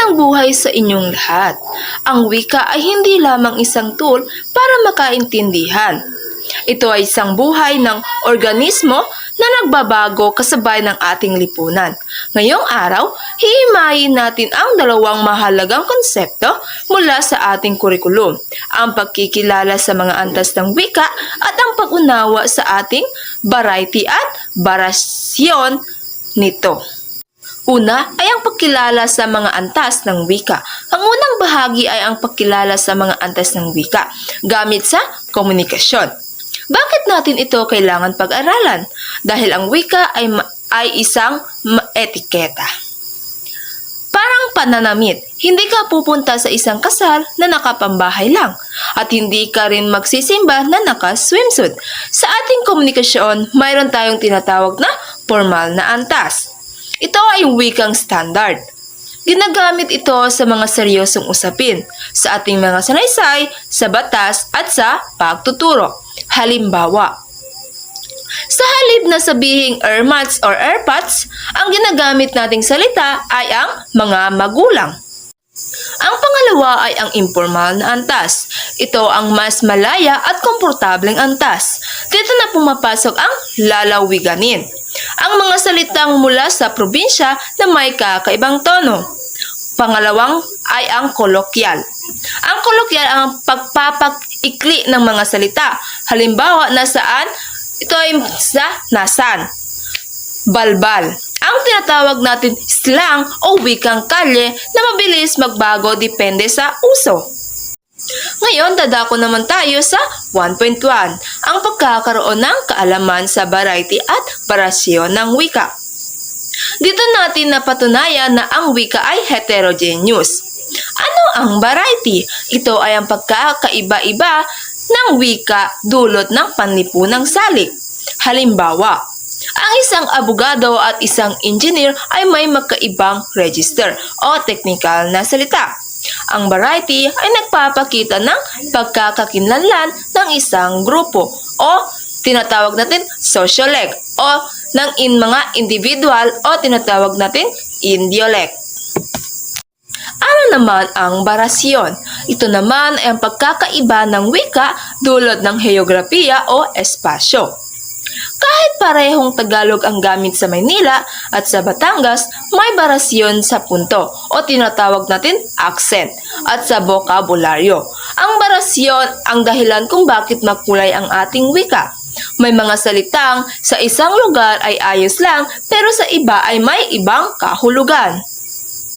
Magandang buhay sa inyong lahat. Ang wika ay hindi lamang isang tool para makaintindihan. Ito ay isang buhay ng organismo na nagbabago kasabay ng ating lipunan. Ngayong araw, hihimayin natin ang dalawang mahalagang konsepto mula sa ating kurikulum. Ang pagkikilala sa mga antas ng wika at ang pag-unawa sa ating variety at barasyon nito. Una ay ang pagkilala sa mga antas ng wika. Ang unang bahagi ay ang pagkilala sa mga antas ng wika gamit sa komunikasyon. Bakit natin ito kailangan pag-aralan? Dahil ang wika ay isang etiketa. Parang pananamit, hindi ka pupunta sa isang kasal na nakapambahay lang at hindi ka rin magsisimba na naka-swimsuit. Sa ating komunikasyon, mayroon tayong tinatawag na formal na antas. Ito ay wikang standard. Ginagamit ito sa mga seryosong usapin, sa ating mga sanaysay, sa batas at sa pagtuturo. Halimbawa, sa halip na sabihing earmuffs or airpods, ang ginagamit nating salita ay ang mga magulang. Ang pangalawa ay ang informal na antas. Ito ang mas malaya at komportableng antas. Dito na pumapasok ang lalawiganin. Ang mga salitang mula sa probinsya na may kakaibang tono. Pangalawang ay ang kolokyal. Ang kolokyal ang pagpapag-ikli ng mga salita. Halimbawa, nasaan? Ito ay sa nasan. Balbal. Ang tinatawag natin slang o wikang kalye na mabilis magbago depende sa uso. Ngayon, dadako naman tayo sa 1.1, ang pagkakaroon ng kaalaman sa variety at barasyon ng wika. Dito natin napatunayan na ang wika ay heterogeneous. Ano ang variety? Ito ay ang pagkakaiba-iba ng wika dulot ng panlipunang salik. Halimbawa, ang isang abogado at isang engineer ay may magkaibang register o technical na salita. Ang variety ay nagpapakita ng pagkakakinlanlan ng isang grupo o tinatawag natin sociolect o ng mga individual o tinatawag natin indiolect. Ano naman ang barasyon? Ito naman ay ang pagkakaiba ng wika dulot ng heograpiya o espasyo. Kahit parehong Tagalog ang gamit sa Maynila at sa Batangas, may barasyon sa punto o tinatawag natin accent at sa bokabularyo. Ang barasyon ang dahilan kung bakit makulay ang ating wika. May mga salitang sa isang lugar ay ayos lang pero sa iba ay may ibang kahulugan.